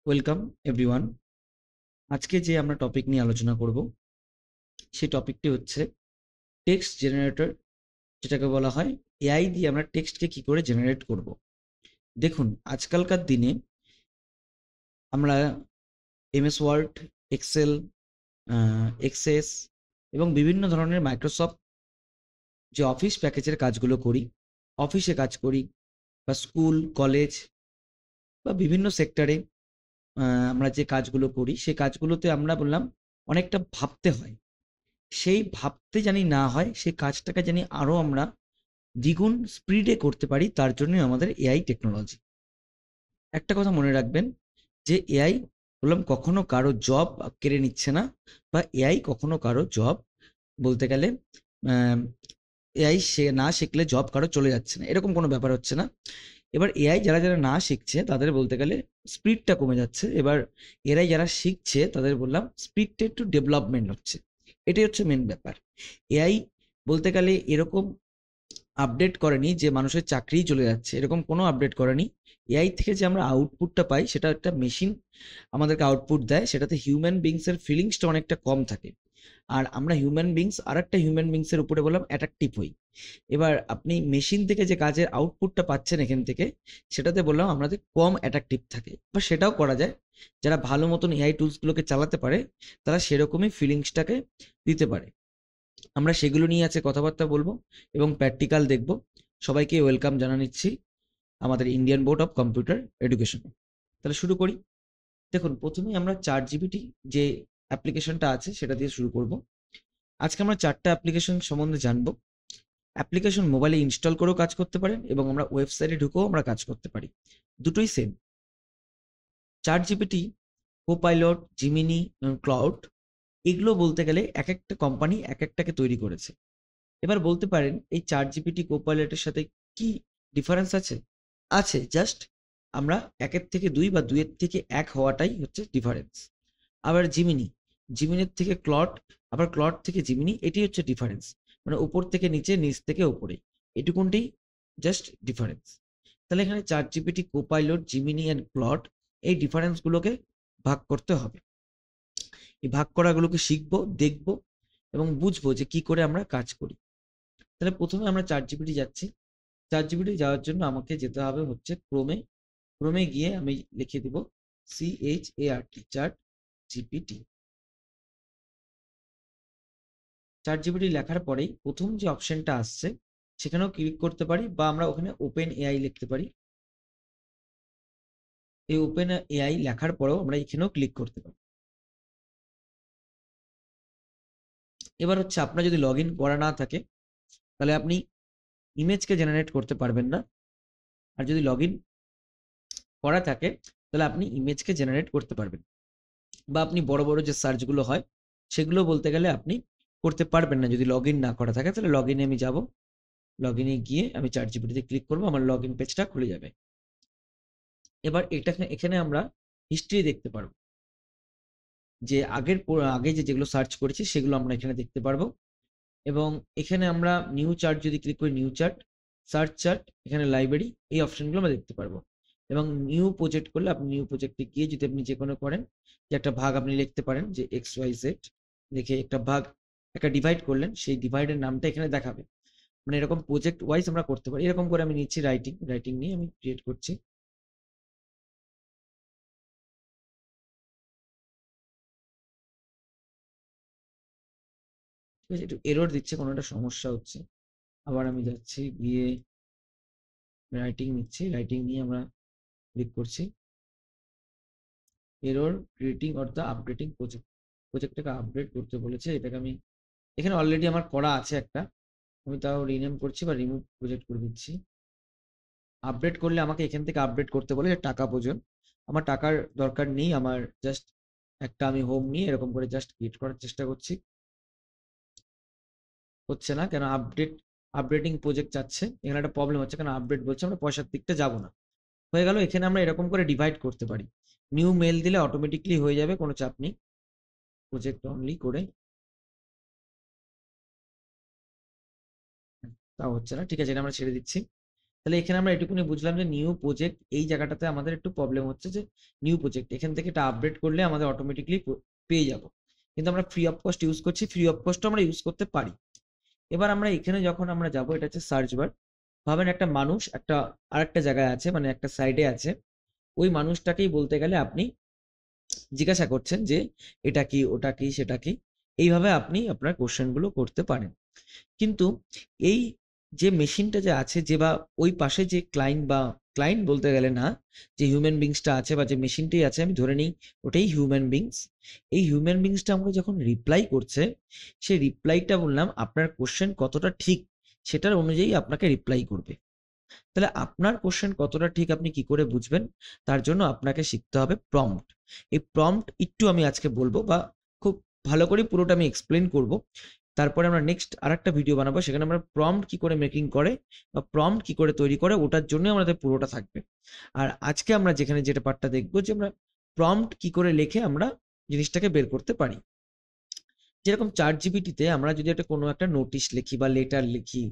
Welcome everyone. আজকে যে আমরা টপিক নিয়ে আলোচনা করব সেই টপিকটি হচ্ছে টেক্সট জেনারেটর, যেটাকে বলা হয় এআই দিয়ে আমরা টেক্সটকে কি করে জেনারেট করব। দেখুন, আজকালকার দিনে আমরা এমএস ওয়ার্ড, এক্সেল, এক্সেস এবং বিভিন্ন ধরনের মাইক্রোসফট যে অফিস প্যাকেজের কাজগুলো করি, অফিসে কাজ করি বা স্কুল কলেজ বা বিভিন্ন সেক্টরে আমরা যে কাজগুলো করি সেই কাজগুলোতে আমরা বললাম অনেকটা ভাবতে হয়। সেই ভাবতে জানি না হয়, সেই কাজটাকে জানি আরো আমরা দ্বিগুণ স্পিডে করতে পারি, তার জন্যই আমাদের এআই টেকনোলজি। একটা কথা মনে রাখবেন যে এআই বললাম কখনো কারো জব কেড়ে নিচ্ছে না, বা এআই কখনো কারো জব বলতে গেলে এআই সে না শিখলে জব কারো চলে যাচ্ছে না, এরকম কোনো ব্যাপার হচ্ছে না। এবার এআই যারা যারা না শিখছে তাদের বলতে গেলে স্পিডটা কমে যাচ্ছে। এবার এরাই যারা শিখছে তাদের বললাম স্পিডটা একটু ডেভেলপমেন্ট হচ্ছে। এটাই হচ্ছে মেন ব্যাপার। এআই বলতে গেলে এরকম আপডেট করেনি যে মানুষের চাকরিই চলে যাচ্ছে, এরকম কোনো আপডেট করেনি। এআই থেকে যে আমরা আউটপুটটা পাই সেটা একটা মেশিন আমাদেরকে আউটপুট দেয়, সেটাতে হিউম্যান বিংসের ফিলিংসটা অনেকটা কম থাকে। আর আমরা হিউম্যান বিংস আর একটা হিউম্যান বিংসের উপরে বললাম অ্যাট্রাকটিভ হই। এবার আপনি মেশিন থেকে যে কাজের আউটপুটটা পাচ্ছেন এখান থেকে, সেটাতে বললাম আমাদের কম অ্যাট্রাকটিভ থাকে, বা সেটাও করা যায়। যারা ভালো মতন এআই টুলসগুলোকে চালাতে পারে তারা সেরকমই ফিলিংসটাকে দিতে পারে। আমরা সেগুলো নিয়ে আছে কথাবার্তা বলবো এবং প্র্যাকটিক্যাল দেখব। সবাইকে ওয়েলকাম জানাচ্ছি আমাদের ইন্ডিয়ান বোর্ড অফ কম্পিউটার এডুকেশনে। তাহলে শুরু করি। দেখুন, প্রথমেই আমরা চার জিবিটি যে অ্যাপ্লিকেশনটা আছে সেটা দিয়ে শুরু করব। আজকে আমরা চারটা অ্যাপ্লিকেশন সম্বন্ধে জানবো। অ্যাপ্লিকেশন মোবাইলে ইনস্টল করেও কাজ করতে পারেন এবং আমরা ওয়েবসাইটে ঢুকেও আমরা কাজ করতে পারি, দুটোই সেম। চার জিবিটি, কোপাইলট, জিমিনি, ক্লাউড, এগুলো বলতে গেলে এক একটা কোম্পানি এক একটাকে তৈরি করেছে। এবার বলতে পারেন এই চার জিপিটি কোপাইলটের সাথে কি ডিফারেন্স আছে? আছে, জাস্ট আমরা একের থেকে দুই বা দুইয়ের থেকে এক হওয়াটাই হচ্ছে ডিফারেন্স। আবার জিমিনি, জিমিনের থেকে ক্লড, আবার ক্লড থেকে জিমিনি, এটি হচ্ছে ডিফারেন্স। মানে উপর থেকে নিচে, নিচ থেকে উপরে, এটুকুনটি জাস্ট ডিফারেন্স। তাহলে এখানে চার GPT, copilot, Gemini and Claude, এই ডিফারেন্সগুলোকে ভাগ করতে হবে। এই ভাগ করাগুলোকে শিখবো, দেখবো এবং বুঝবো যে কি করে আমরা কাজ করি। তাহলে প্রথমে আমরা চার জিবিটি যাচ্ছি। চার জিবিটি যাওয়ার জন্য আমাকে যেতে হবে হচ্ছে ক্রোমে। ক্রোমে গিয়ে আমি লিখে দিব CHART, চার্ট জিপিটি। চার জিবিটি লেখার পরেই প্রথম যে অপশনটা আসছে সেখানেও ক্লিক করতে পারি, বা আমরা ওখানে ওপেন এআই লিখতে পারি। এই ওপেন এআই লেখার পরেও আমরা এখানেও ক্লিক করতে পারি। এবার হচ্ছে আপনার যদি লগ ইন করা না থাকে তাহলে আপনি ইমেজকে জেনারেট করতে পারবেন না, আর যদি লগ ইন করা থাকে তাহলে আপনি ইমেজকে জেনারেট করতে পারবেন, বা আপনি বড় বড় যে সার্চগুলো হয় সেগুলো বলতে গেলে আপনি করতে পারবেন না যদি লগ ইন না করা থাকে। তাহলে লগ ইনে আমি যাব, লগ ইনে গিয়ে আমি চার জিবিটিতে ক্লিক করবো, আমার লগ ইন পেজটা খুলে যাবে। এবার এখানে আমরা হিস্ট্রি দেখতে পারবো, যে আগে যেগুলো সার্চ করেছি সেগুলো আমরা এখানে দেখতে পারবো। এবং এখানে আমরা নিউ চার্ট যদি ক্লিক করি, নিউ চার্ট, সার্চ চার্ট, এখানে লাইব্রেরি, এই অপশনগুলো আমরা দেখতে পারবো। এবং নিউ প্রজেক্ট করলে আপনি নিউ প্রজেক্টে গিয়ে যদি আপনি যে কোনো করেন, যে একটা ভাগ আপনি লিখতে পারেন যে XYZ লিখে একটা ভাগ, একটা ডিভাইড করলেন, সেই ডিভাইডের নামটা এখানে দেখাবে। মানে এরকম প্রজেক্ট ওয়াইজ আমরা করতে পারি। এরকম করে আমি নিচ্ছি রাইটিং, রাইটিং নিয়ে আমি ক্রিয়েট করছি। ঠিক আছে, একটু এরর দিচ্ছে, কোনো একটা সমস্যা হচ্ছে। আবার আমি যাচ্ছি, গিয়ে রাইটিং নিচ্ছি, রাইটিং নিয়ে আমরা ক্লিক করছি। Error creating or the updating project, প্রজেক্টটাকে আপডেট করতে বলেছে। এটাকে আমি এখানে অলরেডি আমার করা আছে একটা, আমি তাও রিনেম করছি বা রিমুভ প্রজেক্ট করে দিচ্ছি। আপডেট করলে আমাকে এখান থেকে আপডেট করতে বলে যে টাকা প্রয়োজন। আমার টাকার দরকার নেই, আমার জাস্ট একটা আমি হোম নিয়ে এরকম করে জাস্ট ক্রিয়েট করার চেষ্টা করছি। হচ্ছে না কেন? আপডেটিং প্রজেক্ট চাচ্ছে, এখানে একটা প্রবলেম হচ্ছে, কেন আপডেট বলছে, আমরা পয়সার দিকটা যাবো না। হয়ে গেল। এখানে আমরা এরকম করে ডিভাইড করতে পারি। নিউ মেল দিলে অটোমেটিকলি হয়ে যাবে, কোনো চাপ নেই। প্রজেক্ট অনলি করে, তাও হচ্ছে না। ঠিক আছে, এটা আমরা ছেড়ে দিচ্ছি। তাহলে এখানে আমরা এটুকুনি বুঝলাম যে নিউ প্রজেক্ট, এই জায়গাটাতে আমাদের একটু প্রবলেম হচ্ছে যে নিউ প্রজেক্ট এখান থেকে এটা আপডেট করলে আমাদের অটোমেটিকলি পেয়ে যাব, কিন্তু আমরা ফ্রি অফ কস্ট ইউজ করছি, ফ্রি অফ কস্ট আমরা ইউজ করতে পারি। এবার আমরা এখানে যখন আমরা যাব, এটা হচ্ছে সার্চ বার। ভাবেন একটা মানুষ একটা আরেকটা জায়গায় আছে, মানে একটা সাইডে আছে, ওই মানুষটাকেই বলতে গেলে আপনি জিজ্ঞাসা করছেন যে এটা কি, ওটা কি, সেটা কি, এইভাবে আপনি আপনার কোশ্চেন গুলো করতে পারেন। কিন্তু এই যে মেশিনটা যে আছে, যে বা ওই পাশে যে ক্লায়েন্ট, বা ক্লায়েন্ট বলতে গেলে না, যে হিউম্যান বিংসটা আছে বা যে মেশিনটি আছে, আমি ধরে নিই ওটাই হিউম্যান বিংস। এই হিউম্যান বিংসটা আমাকে যখন রিপ্লাই করছে, সেই রিপ্লাইটা বললাম আপনার কোশ্চেন কতটা ঠিক সেটার অনুযায়ী আপনাকে রিপ্লাই করবে। তাহলে আপনার কোশ্চেন কতটা ঠিক আপনি কি করে বুঝবেন? তার জন্য আপনাকে শিখতে হবে প্রম্পট। এই প্রম্পট একটু আমি আজকে বলবো, বা খুব ভালো করে পুরোটা আমি এক্সপ্লেন করব। তারপরে আমরা নেক্সট আরেকটা ভিডিও বানাবো, সেখানে আমরা প্রম্পট কি করে মেকিং করে বা প্রম্পট কি করে তৈরি করে, ওটার জন্য আমাদের পুরোটা থাকবে। আর আজকে আমরা যেখানে যেটা পার্টটা দেখবো, যে আমরা প্রম্পট কি করে লিখে আমরা জিনিসটাকে বের করতে পারি। যেরকম চ্যাট জিপিটিতে আমরা যদি একটা কোনো একটা নোটিশ লিখি বা লেটার লিখি,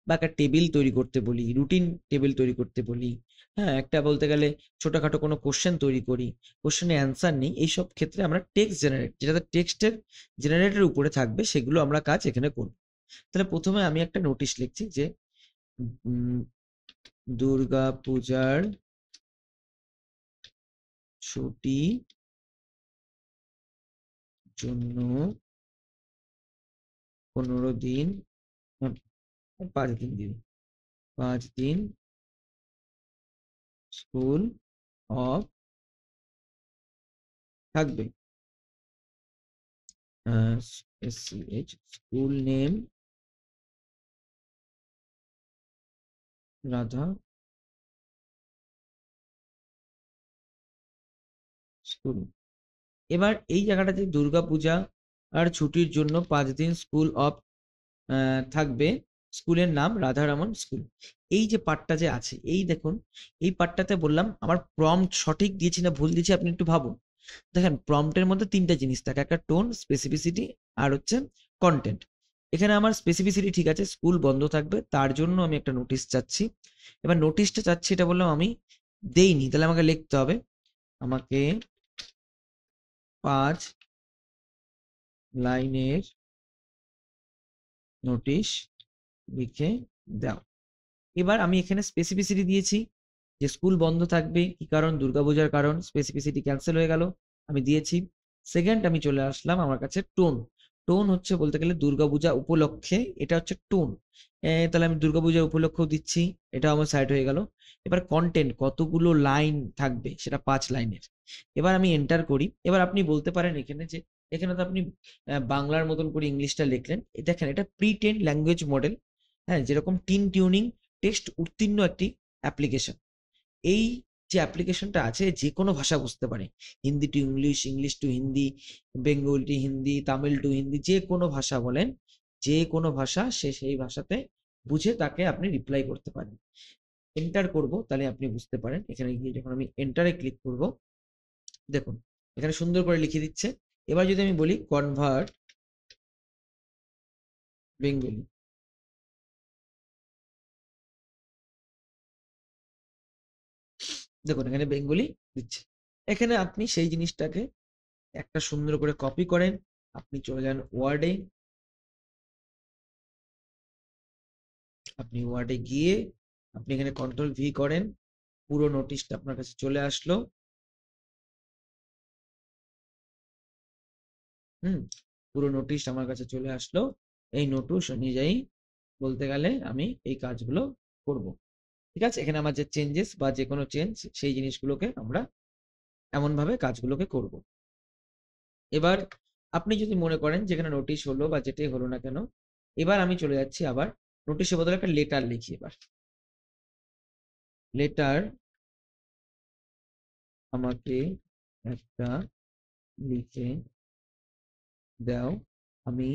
বা একটা টেবিল তৈরি করতে বলি, রুটিন টেবিল তৈরি করতে বলি, হ্যাঁ, একটা বলতে গেলে ছোটখাটো কোনো কোশ্চেন তৈরি করি, কোশ্চেনে অ্যান্সার নেই, এইসব ক্ষেত্রে আমরা টেক্সট জেনারেট, যেটা টেক্সটের জেনারেটের উপরে থাকবে, সেগুলো আমরা কাজ এখানে করব। তাহলে প্রথমে আমি একটা নোটিশ লিখছি যে উম, দুর্গা পূজার ছুটি জন্য 15 দিন, 5 দিন দিন, 5 দিন স্কুল অফ থাকবে। SCH school name Radha school. এবার এই জায়গাটাতে দুর্গাপূজা আর ছুটির জন্য 5 দিন স্কুল অফ থাকবে, স্কুলের নাম রাধারমন স্কুল। এই যে পার্টটা যে আছে, এই দেখুন, এই পার্টটাতে বললাম আমার প্রম্পট সঠিক দিয়েছি না ভুল দিয়েছি, আপনি একটু ভাবুন। দেখেন প্রম্পটের মধ্যে তিনটা জিনিস থাকে, একটা টোন, স্পেসিফিসিটি, আর হচ্ছে কন্টেন্ট। এখানে আমার স্পেসিফিসিটি ঠিক আছে, স্কুল বন্ধ থাকবে, তার জন্য আমি একটা নোটিশ চাচ্ছি। এবার নোটিশটা চাচ্ছি, এটা বললাম আমি দেইনি, তাহলে আমাকে লিখতে হবে, আমাকে 5 লাইনের নোটিশ লিখে দাও। এবার আমি এখানে স্পেসিফিসিটি দিয়েছি যে স্কুল বন্ধ থাকবে, কি কারণ, দুর্গাপূজার কারণ, স্পেসিফিসিটি ক্যান্সেল হয়ে গেল, আমি দিয়েছি। সেকেন্ড আমি চলে আসলাম আমার কাছে টোন। টোন হচ্ছে বলতে গেলে দুর্গাপূজা উপলক্ষে, এটা হচ্ছে টোন। তাহলে আমি দুর্গাপূজা উপলক্ষেও দিচ্ছি, এটা আমার সাইড হয়ে গেল। এবার কন্টেন্ট, কতগুলো লাইন থাকবে, সেটা 5 লাইনের। এবার আমি এন্টার করি। এবার আপনি বলতে পারেন এখানে যে, এখানে তো আপনি বাংলার মতন করে ইংলিশটা লিখলেন, দেখেন এটা প্রি ট্রেন্ড ল্যাঙ্গুয়েজ মডেল, হ্যাঁ, যেরকম টিন টিউনিং টেক্সট উত্তীর্ণ একটি অ্যাপ্লিকেশন। এই যে অ্যাপ্লিকেশনটা আছে, যে কোনো ভাষা বুঝতে পারে, Hindi to English, English to Hindi, Bengali to Hindi, Tamil to Hindi, যে কোনো ভাষা বলেন, যে কোনো ভাষা সে সেই ভাষাতে বুঝে তাকে আপনি রিপ্লাই করতে পারেন। এন্টার করব, তাহলে আপনি বুঝতে পারেন। এখানে গিয়ে যখন আমি এন্টারে ক্লিক করব, দেখুন এখানে সুন্দর করে লিখে দিচ্ছে। এবার যদি আমি বলি কনভার্ট বেঙ্গলি, দেখুন এখানে বেঙ্গলি দিচ্ছে। এখানে আপনি সেই জিনিসটাকে একটা সুন্দর করে কপি করেন, আপনি চলে যান ওয়ার্ডে, আপনি ওয়ার্ডে গিয়ে আপনি এখানে কন্ট্রোল V করেন, পুরো নোটিশটা আপনার কাছে চলে আসলো। হুম, পুরো নোটিশ আমার কাছে চলে আসলো। এই নোটিশ অনুযায়ী বলতে গেলে আমি এই কাজগুলো করব। ঠিক আছে, এখানে আমার যে চেঞ্জেস বা যে কোনো চেঞ্জ, সেই জিনিসগুলোকে আমরা এমন ভাবে কাজগুলোকে করব। এবার আপনি যদি মনে করেন যেখানে নোটিশ হলো বা যেটাই হলো না কেন, এবার আমি চলে যাচ্ছি আবার নোটিশের বদলে একটা লেটার লিখি। এবার লেটার আমাকে একটা লিখে দাও, আমি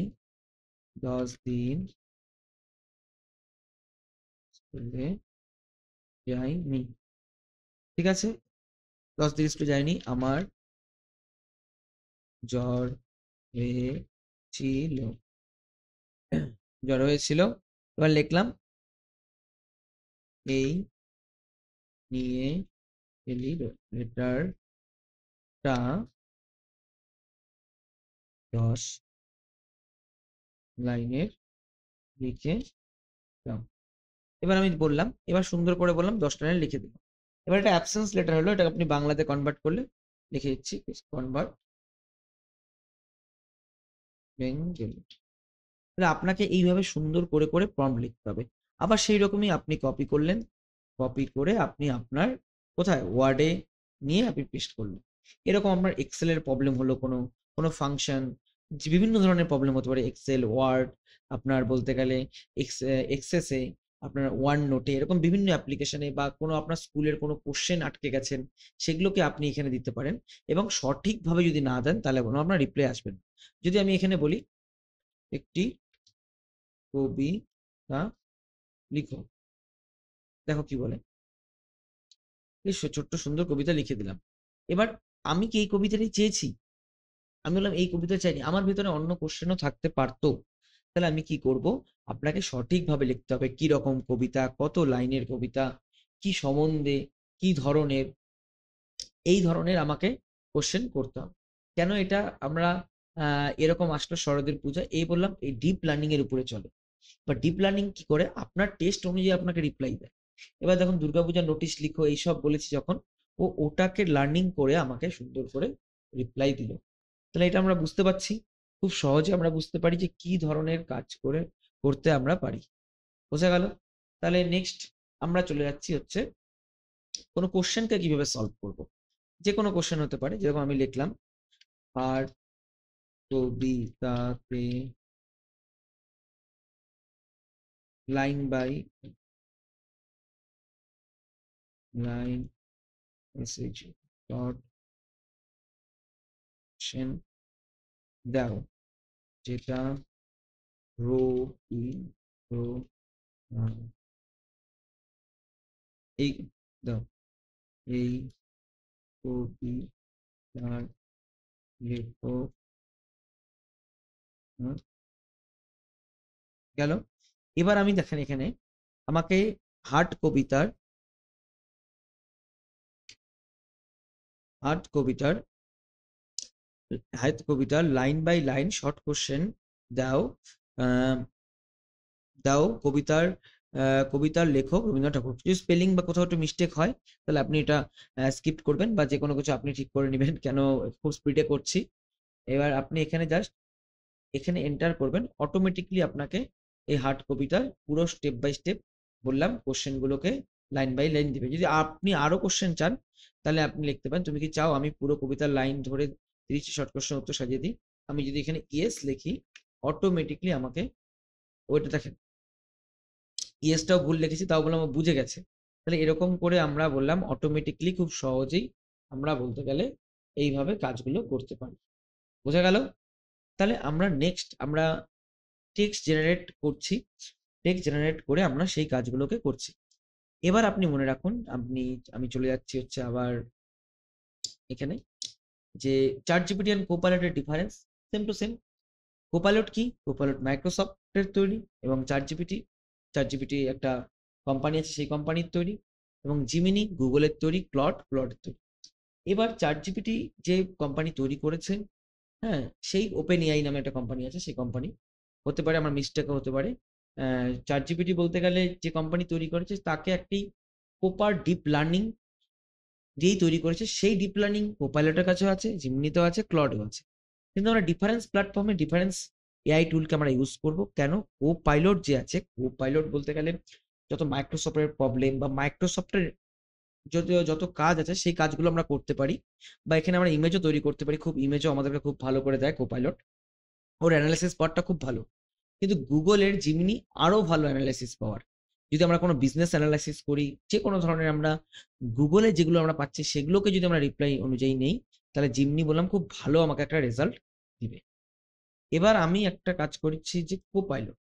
10 দিন স্কুলে যাইনি। ঠিক আছে, 10 দিন স্কুলে যাইনি, আমার জ্বর হয়েছিল, জ্বর হয়েছিল। এবার লিখলাম এই নিয়ে লেটারটা 10 লাইনের লিখে দাও। এবার আমি বললাম, এবার সুন্দর করে বললাম 10 লাইনে লিখে দিলাম। এবার এটা অ্যাবসেন্স লেটার হলো, এটা আপনি বাংলাতে কনভার্ট করলে লিখে দিচ্ছি, কনভার্ট বেঙ্গলি। তাহলে আপনাকে এইভাবে সুন্দর করে করে প্রম্পট লিখতে হবে। আবার সেই রকমই আপনি কপি করলেন, কপি করে আপনি আপনার কোথায় ওয়ার্ডে নিয়ে আপনি পেস্ট করলেন। এরকম আপনার এক্সেলের প্রবলেম হলো, কোনো কোনো ফাংশন, বিভিন্ন ধরনের প্রবলেম হতে পারে, এক্সেল, ওয়ার্ড, আপনার বলতে গেলে এক্সেসে, আপনার ওয়ান নোটে, এরকম বিভিন্ন অ্যাপ্লিকেশনে, বা কোনো আপনার স্কুলের কোনো কোশ্চেন আটকে গেছেন, সেগুলোকে আপনি এখানে দিতে পারেন। এবং সঠিকভাবে যদি না দেন তাহলে কোনো আপনার রিপ্লাই আসবে না। যদি আমি এখানে বলি একটি কবিতা লিখো, দেখো কি বলে। এই ছোট্ট সুন্দর কবিতা লিখে দিলাম। এবার আমি কি এই কবিতাটাই চেয়েছি? আমি বললাম এই কবিতা চাইনি, আমার ভিতরে অন্য কোশ্চেনও থাকতে পারতো। তাহলে আমি কি করব? আপনাকে সঠিকভাবে লিখতে হবে কি রকম কবিতা, কত লাইনের কবিতা, কি সম্বন্ধে, কি ধরনের, এই ধরনের আমাকে কোশ্চেন করতে হবে। কেন এটা আমরা এরকম আসলো শরতের পূজা, এই বললাম এই ডিপ লার্নিং এর উপরে চলে। বা ডিপ লার্নিং কি করে? আপনার টেস্ট অনুযায়ী আপনাকে রিপ্লাই দেয়। এবার দেখুন দুর্গাপূজার নোটিশ লিখো এইসব বলেছি যখন, ও ওটাকে লার্নিং করে আমাকে সুন্দর করে রিপ্লাই দিল। তাহলে এটা আমরা বুঝতে পারছি, খুব সহজে আমরা বুঝতে পারি যে কি ধরনের কাজ করে করতে আমরা পারি। বোঝা গেল? তাহলে নেক্সট আমরা চলে যাচ্ছি হচ্ছে কোনো কোশ্চেনকে কিভাবে সলভ করব। যে কোনো কোশ্চেন হতে পারে, যেরকম আমি লিখলাম আর কবিতাতে line by line message dot দাও, যেটা রো এই দাও, এই কবিতার লেখক গেল। এবার আমি দেখেন এখানে আমাকে হার্ট কবিতার line by line short question দাও। দাও কবিতার লেখক রবীন্দ্রনাথ ঠাকুর। যদি স্পেলিং বা কোথাও একটু মিস্টেক হয় তাহলে আপনি এটা স্কিপ করবেন, বা যে কোনো কিছু আপনি ঠিক করে নেবেন, কেন খুব স্পিডে করছি। এবার আপনি এখানে জাস্ট এখানে এন্টার করবেন, অটোমেটিকলি আপনাকে এই হার্ট কবিতার পুরো স্টেপ বাই স্টেপ বললাম কোশ্চেন গুলোকে লাইন বাই লাইন দিবে। যদি আপনি আরো কোশ্চেন চান তাহলে আপনি লিখতে পারেন, তুমি কি চাও আমি পুরো কবিতার লাইন ধরে 30 শর্ট কোশ্চেন উত্তর সাজিয়ে দিই? আমি যদি এখানে ইয়েস লিখি, অটোমেটিকলি আমাকে ওইটা দেখেন, ইয়েসটাও ভুল লিখেছি তাও বললাম ও বুঝে গেছে। তাহলে এরকম করে আমরা বললাম অটোমেটিকলি খুব সহজেই আমরা বলতে গেলে এইভাবে কাজগুলো করতে পারি। বোঝা গেল? তাহলে আমরা নেক্সট আমরা টেক্সট জেনারেট করছি, টেক্সট জেনারেট করে আমরা সেই কাজগুলোকে করছি। এবার আপনি মনে রাখুন, আমি চলে যাচ্ছি হচ্ছে আবার এখানে, যে চ্যাট জিপিটি এন্ড কোপাইলটের difference same to same. Copilot কি? কোপাইলট মাইক্রোসফটের তৈরি, এবং চ্যাট জিপিটি একটা কোম্পানি আছে, সেই কোম্পানির তৈরি, এবং জিমিনি গুগলের তৈরি, ক্লডের তৈরি। এবার চ্যাট জিপিটি যে কোম্পানি তৈরি করেছে, হ্যাঁ, সেই ওপেন এআই নামে একটা কোম্পানি আছে, সেই কোম্পানি হতে পারে, আমার মিস্টেকও হতে পারে। চ্যাট জিপিটি বলতে গেলে যে কোম্পানি তৈরি করেছে তাকে একটি প্রপার ডিপ লার্নিং যেই তৈরি করেছে, সেই ডিপ লার্নিং কোপাইলটের কাছেও আছে, জিমনিতেও আছে, ক্লডেও আছে। কিন্তু আমরা ডিফারেন্স প্ল্যাটফর্মে ডিফারেন্স এআই টুলকে আমরা ইউজ করব কেন? কোপাইলট যে আছে, কোপাইলট বলতে গেলে যত মাইক্রোসফটের প্রবলেম বা মাইক্রোসফটের যত কাজ আছে সেই কাজগুলো আমরা করতে পারি, বা এখানে আমরা ইমেজও তৈরি করতে পারি, খুব ইমেজও আমাদেরকে খুব ভালো করে দেয় কোপাইলট, ওর অ্যানালাইসিস পাওয়ারটা খুব ভালো। কিন্তু গুগলের জিমিনি আরো ভালো অ্যানালাইসিস পাওয়ার। যদি আমরা কোনো বিজনেস অ্যানালাইসিস করি, যে কোনো ধরনের আমরা গুগলে যেগুলো আমরা পাচ্ছি সেগুলোকে যদি আমরা রিপ্লাই অনুযায়ী নেই, তাহলে জিমনি বললাম খুব ভালো আমাকে একটা রেজাল্ট দিবে। এবার আমি একটা কাজ করছি যে কোপাইলট,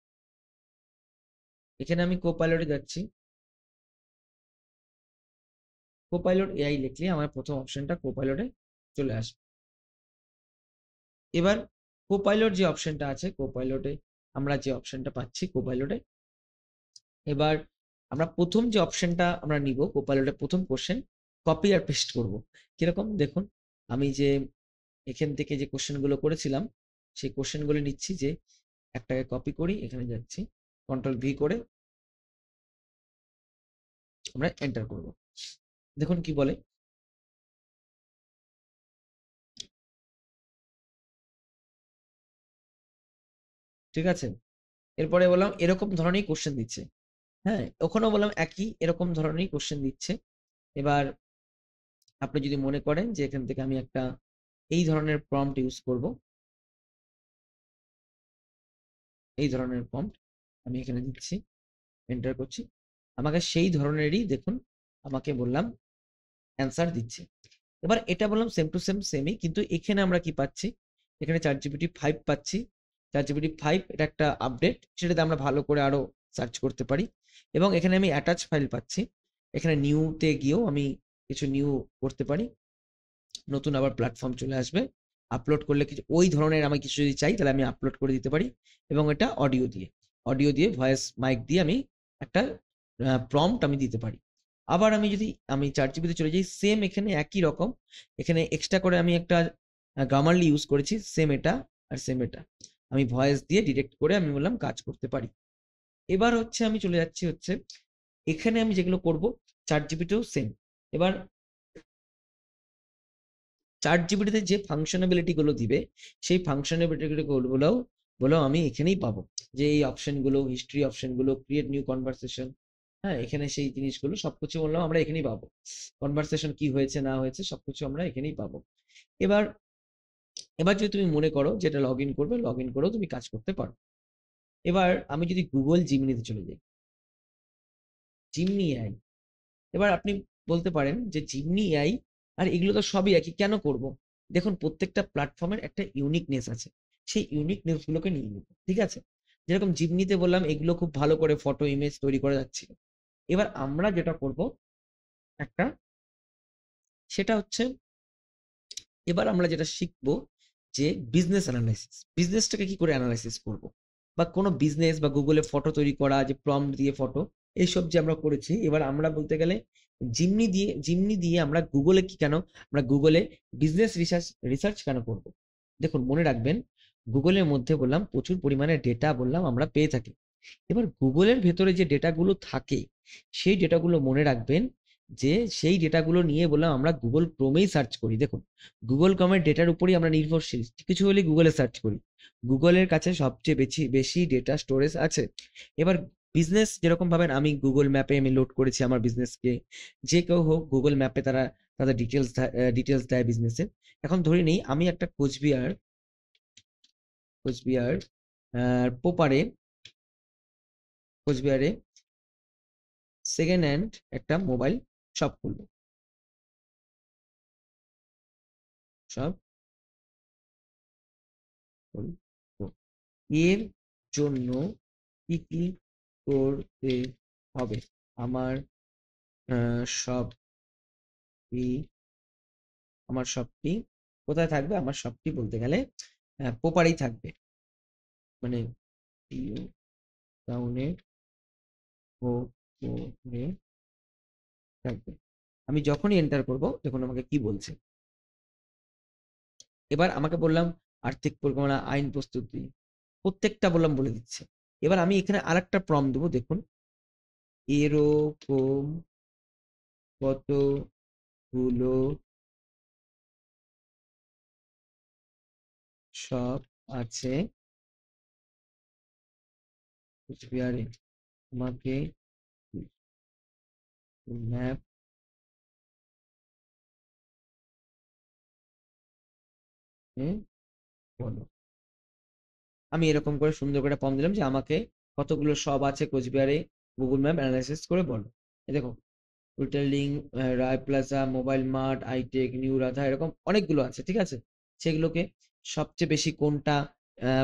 এখানে আমি কোপাইলটে যাচ্ছি, কোপাইলট এআই লিখলে আমার প্রথম অপশনটা কোপাইলটে চলে আসবে। এবার কোপাইলট যে অপশনটা আছে, কোপাইলটে আমরা যে অপশনটা পাচ্ছি কোপাইলটে, এবার আমরা প্রথম যে অপশনটা আমরা নিব কোপাইলটের প্রথম কোশ্চেন কপি আর পেস্ট করব। কিরকম দেখুন, আমি যে এখান থেকে যে কোশ্চেনগুলো করেছিলাম সেই কোশ্চেনগুলো নিচ্ছি, যে একটাকে কপি করি, এখানে যাচ্ছি, কন্ট্রোল ভি করে আমরা এন্টার করব। দেখুন কি বলে, ঠিক আছে। এরপরে বললাম এরকম ধরনের কোশ্চেন দিচ্ছে, হ্যাঁ, ওখানেও বললাম একই এরকম ধরনেরই কোশ্চেন দিচ্ছে। এবার আপনি যদি মনে করেন যে এখান থেকে আমি একটা এই ধরনের প্রম্পট ইউজ করব, এই ধরনের প্রম্পট আমি এখানে দিচ্ছি, এন্টার করছি, আমাকে সেই ধরনেরই দেখুন আমাকে বললাম অ্যান্সার দিচ্ছে। এবার এটা বললাম সেম টু সেম সেমই, কিন্তু এখানে আমরা কি পাচ্ছি, এখানে ChatGPT 5 পাচ্ছি। ChatGPT 5 এটা একটা আপডেট, সেটাতে আমরা ভালো করে আরো সার্চ করতে পারি। এবং এখানে আমি অ্যাটাচ ফাইল পাচ্ছি, এখানে নিউতে গিয়েও আমি কিছু নিউ করতে পারি, নতুন আবার প্ল্যাটফর্ম চলে আসবে, আপলোড করলে কিছু ওই ধরনের আমি কিছু যদি চাই তাহলে আমি আপলোড করে দিতে পারি। এবং এটা অডিও দিয়ে ভয়েস মাইক দিয়ে আমি একটা প্রম্পট আমি দিতে পারি। আবার আমি যদি আমি ChatGPT চলে যাই, সেম এখানে একই রকম, এখানে এক্সট্রা করে আমি একটা গ্রামারলি ইউজ করেছি, সেম এটা আর সেম এটা আমি ভয়েস দিয়ে ডিরেক্ট করে আমি বললাম কাজ করতে পারি। এবার হচ্ছে আমি চলে যাচ্ছি হচ্ছে এখানে আমি যেগুলো করব ChatGPTও সেম। এবার ChatGPT-তে যে ফাংশনাবিলিটি গুলো দিবে সেই ফাংশনাবিলিটি গুলো আমি এখানেই পাবো, যে এই অপশন গুলো, হিস্ট্রি অপশন গুলো, ক্রিয়েট নিউ কনভারসেশন, হ্যাঁ, এখানে সেই জিনিসগুলো সবকিছু বললাম আমরা এখানেই পাবো, কনভারসেশন কি হয়েছে না হয়েছে সবকিছু আমরা এখানেই পাবো। এবার এবার যদি তুমি মনে করো যেটা লগ ইন করবে, লগ ইন করেও তুমি কাজ করতে পারো। এবার আমি যদি গুগল জিমিনিতে চলে যাই, জিমনি এআই, এবার আপনি বলতে পারেন যে জিমনি এআই আর এগুলো তো সবই একই, কেন করব? দেখুন প্রত্যেকটা প্ল্যাটফর্মের একটা ইউনিকনেস আছে, সেই ইউনিকনেস গুলোকে নিয়ে নিব, ঠিক আছে। যেরকম জিমনিতে বললাম এগুলো খুব ভালো করে ফটো ইমেজ তৈরি করা যাচ্ছিল। এবার আমরা যেটা করব একটা, সেটা হচ্ছে এবার আমরা যেটা শিখবো যে বিজনেস অ্যানালাইসিস, বিজনেসটাকে কি করে অ্যানালাইসিস করব, বা কোনো বিজনেস বা গুগলে ফটো তৈরি করা, যে প্রম্পট দিয়ে ফটো, এইসব যে আমরা করেছি, এবার আমরা বলতে গেলে জিমনি দিয়ে আমরা গুগলে কি কেন, আমরা গুগলে বিজনেস রিসার্চ রিসার্চ কেন করব? দেখুন মনে রাখবেন, গুগলের মধ্যে বললাম প্রচুর পরিমাণে ডেটা বললাম আমরা পেয়ে থাকি। এবার গুগলের ভেতরে যে ডেটাগুলো থাকে সেই ডেটাগুলো মনে রাখবেন, যে সেই ডেটাগুলো নিয়ে বললাম আমরা গুগল ক্রোমেই সার্চ করি। দেখুন গুগল ক্রোমের ডেটার উপরই আমরা নির্ভরশীল, কিছু হলে গুগলে সার্চ করি, গুগলের কাছে সবচেয়ে বেশি বেশি ডেটা স্টোরেজ আছে। এবার বিজনেস যেরকম ভাবেন, আমি গুগল ম্যাপে আমি লোড করেছি আমার বিজনেসকে, যে কেউ হোক গুগল ম্যাপে তারা তাদের ডিটেলস দেয় বিজনেসের। এখন ধরে নিই আমি একটা কোচবিহার কোচবিহার পোপারে কোচবিহারে সেকেন্ড হ্যান্ড একটা মোবাইল শপ খুলবো, সব খুলবো। এর জন্য কি কি করতে হবে? আমার শপটি আমার শপটি কোথায় থাকবে? আমার শপটি বলতে গেলে পোপারেই থাকবে, মানে টাউনের ওপরে থাকবে। আমি যখনই এন্টার করব দেখুন আমাকে কি বলছে। এবার আমাকে বললাম আর্থিক পরিকল্পনা, আইন প্রস্তুতি, প্রত্যেকটা বললাম বলে দিচ্ছে। এবার আমি এখানে আরেকটা প্রম্পট দেবো, দেখুন এরকম কতগুলো শপ আছে কুচবিহারে, আমাকে ম্যাপ বলো। আমি এরকম করে সুন্দর করে প্রম্পট দিলাম যে আমাকে কতগুলো শপ আছে কোচবিহারে গুগল ম্যাপ অ্যানালাইসিস করে বলো। এই দেখো রিটেলিং, রায় plaza, mobile mart, আইটেক, new Radha, এরকম অনেকগুলো আছে, ঠিক আছে। সেগুলোকে সবচেয়ে বেশি কোনটা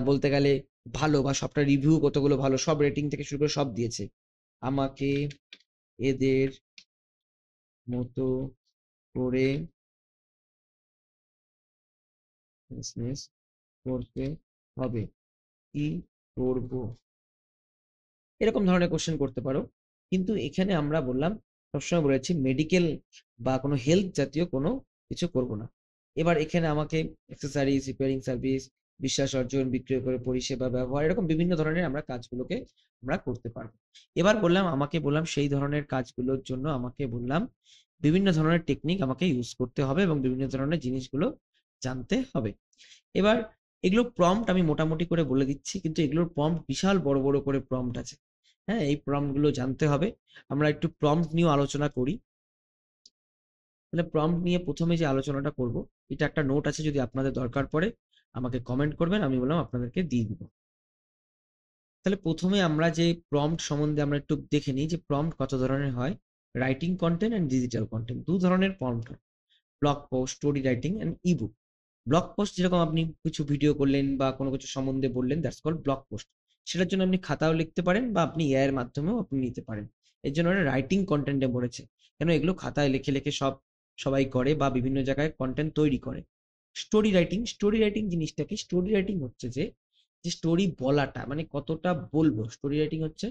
বলতে গেলে ভালো, বা সবটা রিভিউ কতগুলো ভালো, সব রেটিং থেকে শুরু করে সব দিয়েছে। আমাকে এদের মতো করে বিজনেস করতে হবে, কি করব? এরকম ধরনের কোশ্চেন করতে পারো। কিন্তু এখানে আমরা বললাম, সবসময় বলেছি মেডিকেল বা কোনো হেলথ জাতীয় কোনো কিছু করব না। এবার এখানে আমাকে অ্যাক্সেসরিজ, রিপেয়ারিং সার্ভিস, বিশ্বাস অর্জন, বিক্রয় করে পরিষেবা ব্যবহার, এরকম বিভিন্ন ধরনের আমরা কাজগুলোকে আমরা করতে পারবো। এবার বললাম সেই ধরনের কাজগুলোর জন্য আমাকে বললাম বিভিন্ন ধরনের টেকনিক আমাকে ইউজ করতে হবে এবং বিভিন্ন ধরনের জিনিসগুলো জানতে হবে। এবার এগুলো প্রম্পট আমি মোটামুটি করে বলে দিচ্ছি, কিন্তু এগুলোর প্রম্পট বিশাল বড় বড় করে প্রম্পট আছে। হ্যাঁ, এই প্রম্পট গুলো জানতে হবে। আমরা একটু প্রম্পট নিয়ে আলোচনা করি। তাহলে প্রম্পট নিয়ে প্রথমে যে আলোচনাটা করব, এটা একটা নোট আছে, যদি আপনাদের দরকার পড়ে আমাকে কমেন্ট করবেন, আমি বললাম আপনাদেরকে দিয়ে দিব। তাহলে প্রথমে আমরা যে প্রম্পট সম্বন্ধে আমরা একটু দেখে নিই যে প্রম্পট কত ধরনের হয়। Writing content and digital content, দু ধরনের প্রম্পট হয়, blog post, story writing and ebook. Blog post যেরকম আপনি কিছু ভিডিও করলেন বা কোনো কিছু সম্বন্ধে বললেন, দ্যাটস কল্ড ব্লগ পোস্ট। সেটার জন্য আপনি খাতাও লিখতে পারেন বা আপনি এআই এর মাধ্যমেও আপনি নিতে পারেন। এর জন্য ওটা রাইটিং কন্টেন্টে পড়েছে, কেন এগুলো খাতায় লিখে লিখে সবাই করে বা বিভিন্ন জায়গায় কন্টেন্ট তৈরি করে। স্টোরি রাইটিং জিনিসটা কি? স্টোরি রাইটিং হচ্ছে যে স্টোরি বলাটা, মানে কতটা বলবো, স্টোরি রাইটিং হচ্ছে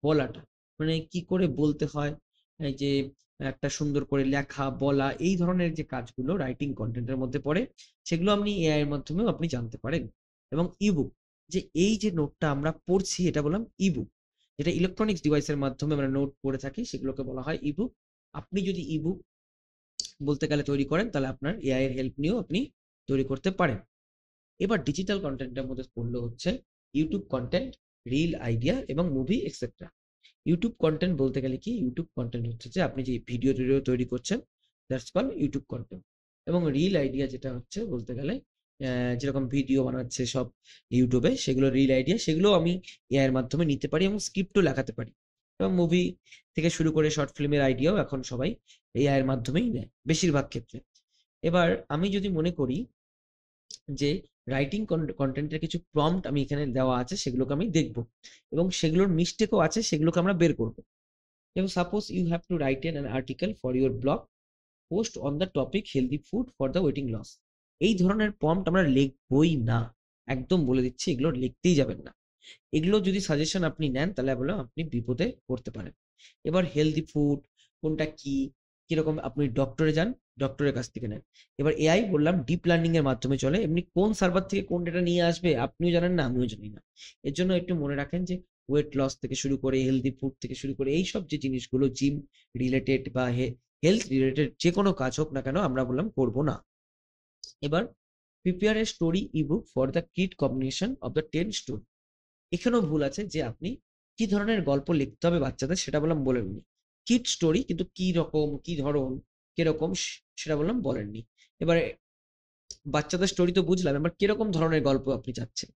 বলাটা, মানে কি করে বলতে হয়, এই যে একটা সুন্দর করে লেখা বলা, এই ধরনের যে কাজগুলো রাইটিং কন্টেন্টের মধ্যে পড়ে, সেগুলো আপনি এআই এর মাধ্যমেও আপনি জানতে পারেন। এবং ইবুক, যে এই যে নোটটা আমরা পড়ছি এটা বললাম ইবুক, যেটা ইলেকট্রনিক্স ডিভাইসের মাধ্যমে আমরা নোট পড়ে থাকি, সেগুলোকে বলা হয় ইবুক। আপনি যদি ইবুক বলতে গেলে তৈরি করেন, তাহলে আপনার এআই এর হেল্প নিয়েও আপনি তৈরি করতে পারেন। এবার ডিজিটাল কন্টেন্টের মধ্যে পড়লো হচ্ছে ইউটিউব কন্টেন্ট, রিল, আইডিয়া এবং মুভি এক্সেট্রা। ইউটিউব কন্টেন্ট বলতে গেলে কি? ইউটিউব কন্টেন্ট হচ্ছে যে আপনি যে ভিডিও টিডিও তৈরি করছেন, দ্যাটস কল ইউটিউব কন্টেন্ট। এবং রিল আইডিয়া যেটা হচ্ছে বলতে গেলে যেরকম ভিডিও বানাচ্ছে সব ইউটিউবে, সেগুলো রিল আইডিয়া, সেগুলো আমি এআই এর মাধ্যমে নিতে পারি এবং স্ক্রিপ্টও লেখাতে পারি। এবং মুভি থেকে শুরু করে শর্ট ফিল্মের আইডিয়াও এখন সবাই এআই এর মাধ্যমেই নেয় বেশিরভাগ ক্ষেত্রে। এবার আমি যদি মনে করি যে রাইটিং কন্টেন্টের কিছু প্রম্পট আমি এখানে দেওয়া আছে, সেগুলোকে আমি দেখব এবং সেগুলোর মিস্টেকও আছে, সেগুলোকে আমরা বের করব। এবং suppose you have to write an article for your blog post on the topic healthy food for the waiting loss. এই ধরনের প্রম্পট আমরা লিখবই না, একদম বলে দিচ্ছি, এগুলো লিখতেই যাবেন না। এগুলো যদি সাজেশন আপনি নেন, তাহলে বললাম আপনি বিপদে পড়তে পারেন। এবার হেলদি ফুড কোনটা কি, কিরকম, আপনি ডক্টরে যান, ডক্টরের কাছ থেকে নেন। এবার এআই বললাম ডিপ লার্নিং এর মাধ্যমে চলে, এমনি কোন সার্ভার থেকে কোন ডেটা নিয়ে আসবে আপনিও জানেন না, আমিও জানি না। এর জন্য একটু মনে রাখেন যে ওয়েট লস থেকে শুরু করে হেলদি ফুড থেকে শুরু করে এইসব যে জিনিসগুলো জিম রিলেটেড বা হেলথ রিলেটেড যে কোনো কাজ হোক না কেন, আমরা বললাম করবো না। এবার prepare a story ebook for the kid combination of the 10 story. এখানেও ভুল আছে যে আপনি কি ধরনের গল্প লিখতে হবে বাচ্চাদের, সেটা বললাম বলেননি। কিড স্টোরি, কিন্তু কি রকম, কি ধরন, কিরকম, সেটা বললাম বলেননি। এবারে বাচ্চাদের স্টোরি তো বুঝলাম, এবার কিরকম ধরনের গল্প আপনি চাচ্ছেন,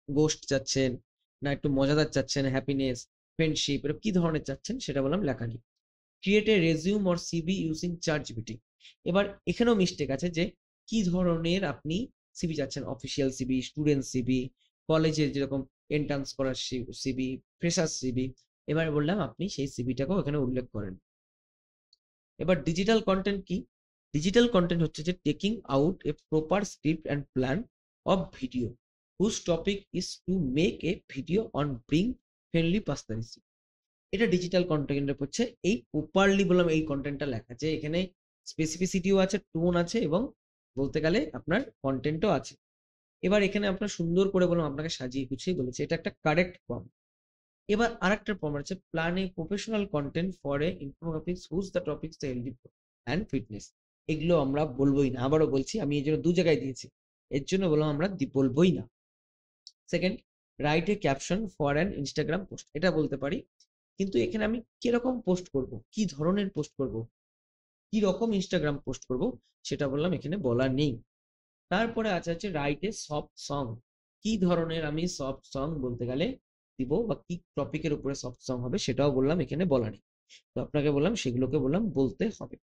গোস্ট চাচ্ছেন না একটু মজাদার চাচ্ছেন, হ্যাপিনেস, ফ্রেন্ডশিপ, এরকম কি ধরনের চাচ্ছেন সেটা বললাম লেখা নেই। Create a resume or CV using ChatGPT. এবার এখানেও মিস্টেক আছে যে কি ধরনের আপনি সিভি চাচ্ছেন, অফিসিয়াল সিভি, স্টুডেন্ট সিভি, কলেজের যেরকম এন্ট্রান্স করার সিভি, ফ্রেশার সিভি। এবার বললাম আপনি সেই সিভিটাকেও এখানে উল্লেখ করেন। এবার ডিজিটাল কন্টেন্ট কি? ডিজিটাল কন্টেন্ট হচ্ছে যে taking out a proper script and plan of video whose topic is to make a video on bring friendly personality. এটা ডিজিটাল কন্টেন্টে পড়ছে। এই প্রপারলি বললাম এই কন্টেন্টটা লেখা, যে এখানে স্পেসিফিসিটিও আছে, টোন আছে এবং বলতে গেলে আপনার কন্টেন্টও আছে। এবার এখানে আপনার সুন্দর করে বললাম, আপনাকে সাজিয়ে গুছিয়ে বলেছে, এটা একটা কারেক্ট ফর্ম। এবার আরেকটা ফর্ম আছে, plan a professional content for a infographics whose the topics the healthy and fitness. এগুলো আমরা বলবোই না, আবারও বলছি, আমি এই জন্য দু জায়গায় দিয়েছি, এর জন্য বললাম আমরা বলবোই না। Second, write a caption for an Instagram post, এটা বলতে পারি, কিন্তু এখানে আমি কিরকম পোস্ট করব, কি ধরনের পোস্ট করব, কি রকম ইনস্টাগ্রাম পোস্ট করব, সেটা বললাম এখানে বলা নেই। তারপরে আছে রাইট এ সফট সং, কি ধরনের আমি সফট সং বলতে গেলে দিব বা কি টপিকের উপরে সফট সং হবে, সেটাও বললাম এখানে বলা নেই। তো আপনাকে বললাম সেগুলোকে বললাম বলতে হবে।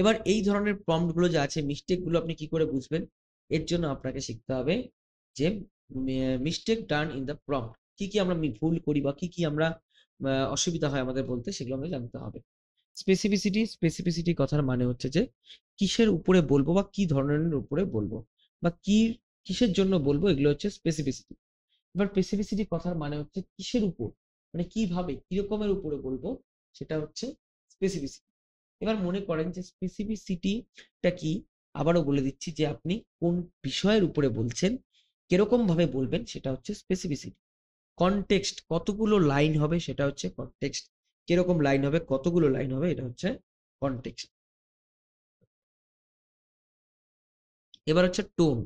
এবার এই ধরনের প্রম্পট গুলো যে আছে, মিস্টেক গুলো আপনি কি করে বুঝবেন? এর জন্য আপনাকে শিখতে হবে যে mistake done in the prompt, কি কি আমরা ভুল করি বা কি কি আমরা অসুবিধা হয় আমাদের বলতে, সেগুলো আমাদের জানতে হবে। স্পেসিফিসিটি কথার মানে হচ্ছে যে কিসের উপরে বলবো বা কি ধরনের উপরে বলবো বা কিসের জন্য বলবো, এগুলো হচ্ছে স্পেসিফিসিটি। এবার স্পেসিফিসিটি কথার মানে হচ্ছে কিসের উপর, মানে কিভাবে কিরকমের উপরে বলবো সেটা হচ্ছে স্পেসিফিসিটি। এবার মনে করেন যে স্পেসিফিসিটিটা কি, আবারও বলে দিচ্ছি যে আপনি কোন বিষয়ের উপরে বলছেন, কিরকম ভাবে বলবেন সেটা হচ্ছে স্পেসিফিসিটি। কনটেক্সট, কতগুলো লাইন হবে সেটা হচ্ছে কনটেক্সট, কিরকম লাইন হবে, কতগুলো লাইন হবে, এটা হচ্ছে কনটেক্সট। এবার হচ্ছে টোন।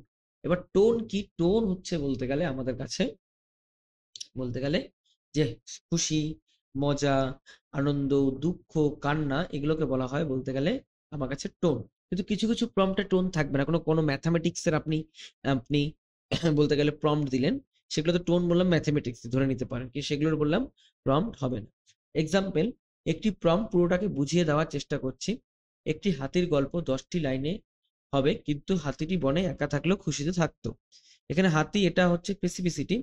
এবার টোন কি, টোন হচ্ছে বলতে গেলে আমাদের কাছে বলতে গেলে যে খুশি, মজা, আনন্দ, দুঃখ, কান্না, এগুলোকে বলা হয় বলতে গেলে আমার কাছে টোন। কিন্তু কিছু কিছু প্রম্পটে টোন থাকবে না, কোনো কোনো ম্যাথামেটিক্স এর আপনি আপনি বলতে গেলে প্রম্পট দিলেন, সেগুলো তো টোন বললাম ম্যাথমেটিক্স ধরে নিতে পারেন, কি সেগুলোর বললাম প্রম্পট হবে না। এক্সাম্পল, একটি প্রম্পট পুরোটাকে বুঝিয়ে দেওয়ার চেষ্টা করছি। একটি হাতির গল্প 10টি লাইনে হবে, কিন্তু হাতিটি বনে একা থাকলেও খুশিতে থাকতো। এখানে হাতি এটা হচ্ছে স্পেসিফিসিটি,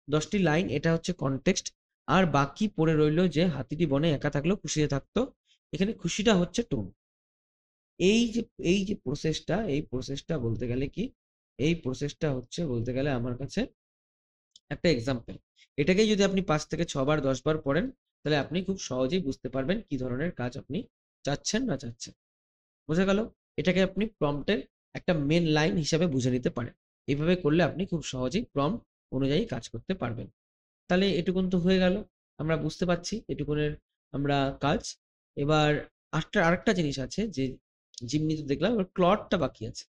10টি লাইন এটা হচ্ছে কনটেক্সট, আর বাকি পড়ে রইলো যে হাতিটি বনে একা থাকলেও খুশিতে থাকতো, এখানে খুশিটা হচ্ছে টোন। এই যে এই যে প্রসেসটা, এই প্রসেসটা বলতে গেলে কি, এই প্রসেসটা হচ্ছে বলতে গেলে আমার কাছে একটা এক্সাম্পল। এটাকেই যদি আপনি 5 থেকে 6 বার 10 বার পড়েন, তাহলে আপনি খুব সহজেই বুঝতে পারবেন কি ধরনের কাজ আপনি চাচ্ছেন না চাচ্ছেন। বোঝা গেল? এটাকে আপনি প্রম্পটের একটা মেন লাইন হিসাবে বুঝে নিতে পারেন। এইভাবে করলে আপনি খুব সহজেই প্রম্পট অনুযায়ী কাজ করতে পারবেন। তাহলে এটুকুন তো হয়ে গেল, আমরা বুঝতে পারছি এটুকুনের আমরা কাজ। এবার আরেকটা জিনিস আছে যে জিমনি তো দেখলাম, এবার ক্লডটা বাকি আছে।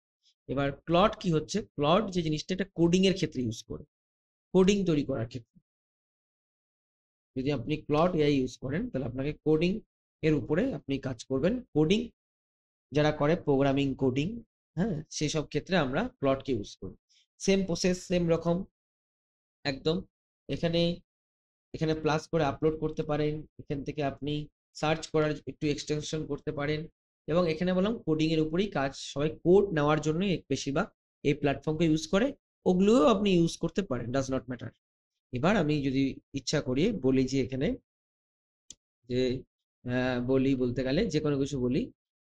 এবার ক্লড কি হচ্ছে, ক্লড যে জিনিসটা এটা কোডিং এর ক্ষেত্রে ইউজ করে, কোডিং তৈরি করার ক্ষেত্রে। যদি আপনি ক্লড এআই ইউজ করেন তাহলে আপনাকে কোডিং এর উপরে আপনি কাজ করবেন। কোডিং যারা করে, প্রোগ্রামিং কোডিং, হ্যাঁ, সেসব ক্ষেত্রে আমরা ক্লডকে ইউজ করি। সেম প্রসেস, সেম রকম একদম। এখানে এখানে প্লাস করে আপলোড করতে পারেন, এখান থেকে আপনি সার্চ করার একটু এক্সটেনশন করতে পারেন, এবং এখানে বললাম কোডিং এর উপরেই কাজ, সবাই কোড নেওয়ার জন্যই বেশিরভাগ এই প্ল্যাটফর্মকে ইউজ করে, ওগুলোও আপনি ইউজ করতে পারেন, ডাজ নট ম্যাটার। এবার আমি যদি ইচ্ছা করি বলি যে এখানে যে বলি বলতে গেলে যে কোনো কিছু বলি,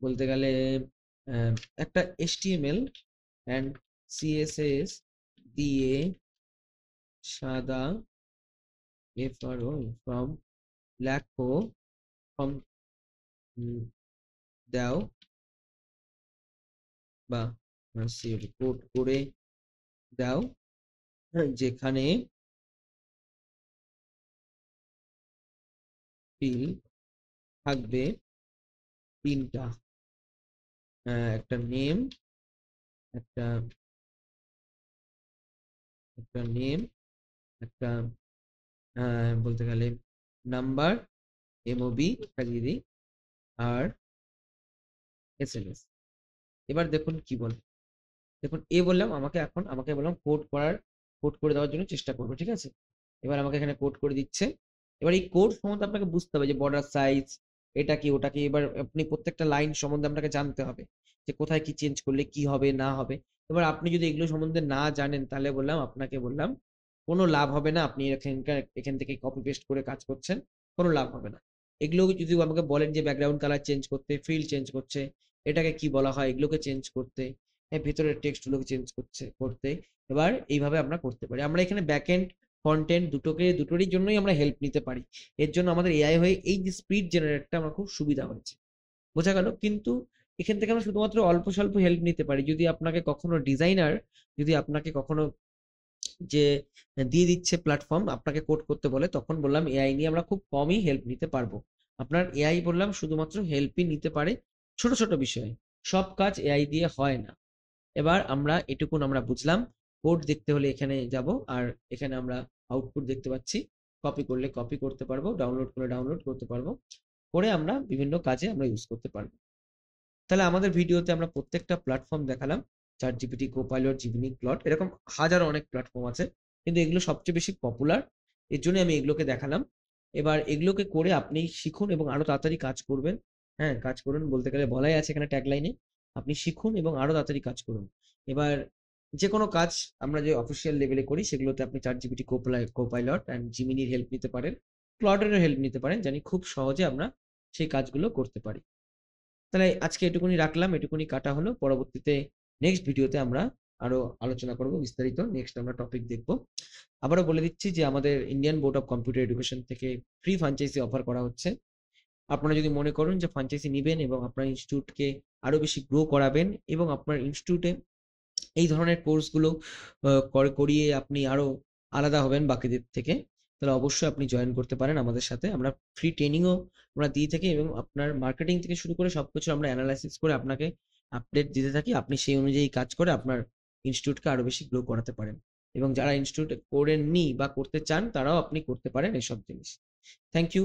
বলতে গেলে একটা HTML অ্যান্ড CSS দিয়ে সাদা ফ্রম লেখো, ফ্রম দাও, বা কোড করে দাও, যেখানে ফিল থাকবে 3টা, একটা নেম, একটা একটা নেম, একটা বলতে গেলে নাম্বার, MOB একটা দিয়ে দিই, আর SMS। এবার দেখুন কি বলে, দেখুন বললাম আমাকে বললাম কোড করে দেওয়ার জন্য চেষ্টা করবো, ঠিক আছে। এবার আমাকে এখানে কোড করে দিচ্ছে। এবার এই কোড সম্বন্ধে আপনাকে বুঝতে হবে যে বর্ডার সাইজ, এটা কি ওটা কি, এবার আপনি প্রত্যেকটা লাইন সম্বন্ধে আপনাকে জানতে হবে যে কোথায় কি চেঞ্জ করলে কি হবে না হবে। এবার আপনি যদি এগুলো সম্বন্ধে না জানেন তাহলে আপনাকে বললাম কোনো লাভ হবে না, আপনি এখান থেকে কপি পেস্ট করে কাজ করছেন, কোনো লাভ হবে না। এগুলো যদি আমাকে বলেন যে ব্যাকগ্রাউন্ড কালার চেঞ্জ করতে, ফিল চেঞ্জ করছে, এটাকে কি বলা হয়, এগুলোকে চেঞ্জ করতে, ভেতরের টেক্সট গুলোকে চেঞ্জ করতে, এবার এইভাবে আমরা করতে পারি। আমরা এখানে ব্যাকএন্ড ফ্রন্ট এন্ড দুটোরই জন্যই আমরা হেল্প নিতে পারি। এর জন্য আমাদের এআই হয়ে এই যে স্পিড জেনারেটটা আমার খুব সুবিধা হয়েছে, বোঝা গেল। কিন্তু এখান থেকে আমরা শুধুমাত্র অল্প স্বল্প হেল্প নিতে পারি। যদি আপনাকে কখনো ডিজাইনার, যদি আপনাকে কখনো যে দিয়ে দিচ্ছে প্ল্যাটফর্ম, আপনাকে কোড করতে বলে, তখন বললাম এআই নিয়ে আমরা খুব কমই হেল্প নিতে পারবো। আপনার এআই বললাম শুধুমাত্র হেল্পই নিতে পারে ছোট ছোট বিষয়ে, সব কাজ এআই দিয়ে হয় না। এবার আমরা এটুকুন আমরা বুঝলাম। কোড দেখতে হলে এখানে যাব, আর এখানে আমরা আউটপুট দেখতে পাচ্ছি, কপি করলে কপি করতে পারবো, ডাউনলোড করলে ডাউনলোড করতে পারবো, করে আমরা বিভিন্ন কাজে আমরা ইউজ করতে পারবো। তাহলে আমাদের ভিডিওতে আমরা প্রত্যেকটা প্ল্যাটফর্ম দেখালাম, ChatGPT, Copilot, Gemini, Claude, এরকম হাজারো অনেক প্ল্যাটফর্ম আছে, কিন্তু এগুলো সবচেয়ে বেশি পপুলার, এর জন্য আমি এগুলোকে দেখালাম। এবার এগুলোকে করে আপনি শিখুন এবং আরো তাড়াতাড়ি কাজ করবেন। হ্যাঁ, কাজ করুন বলতে গেলে বলাই আছে এখানে ট্যাগলাইনে, আপনি শিখুন এবং আরো তাড়াতাড়ি কাজ করুন। এবার যে কোনো কাজ আমরা যে অফিসিয়াল লেভেলে করি সেগুলোতে আপনি ChatGPT, Copilot অ্যান্ড জিমিনির হেল্প নিতে পারেন, ক্লডেরও হেল্প নিতে পারেন, জানি খুব সহজে আমরা সেই কাজগুলো করতে পারি। তাহলে আজকে এটুকুনি রাখলাম, এটুকুনি কাটা হলো। পরবর্তীতে নেক্সট ভিডিওতে আমরা আরো আলোচনা করব বিস্তারিত। নেক্সট আমরা টপিক দেখব। আবারও বলে দিচ্ছি যে আমাদের Indian board of computer education থেকে ফ্রি ফ্র্যাঞ্চাইজি অফার করা হচ্ছে। আপনারা যদি মনে করেন যে ফ্র্যাঞ্চাইজি নিবেন এবং আপনার ইনস্টিটিউটকে আরো বেশি গ্রো করাবেন এবং আপনার ইনস্টিটিউটে এই ধরনের কোর্সগুলো করিয়ে আপনি আরো আলাদা হবেন বাকিদের থেকে, তাহলে অবশ্যই আপনি জয়েন করতে পারেন আমাদের সাথে। আমরা ফ্রি ট্রেনিংও আমরা দিয়ে থাকি এবং আপনার মার্কেটিং থেকে শুরু করে সবকিছু আমরা অ্যানালাইসিস করে আপনাকে আপডেট দিতে থাকি। আপনি সেই অনুযায়ী কাজ করে আপনার ইনস্টিটিউটকে আরো বেশি গ্রো করাতে পারেন এবং যারা ইনস্টিটিউট করেননি বা করতে চান তারাও আপনি করতে পারেন এসব জিনিস। Thank you.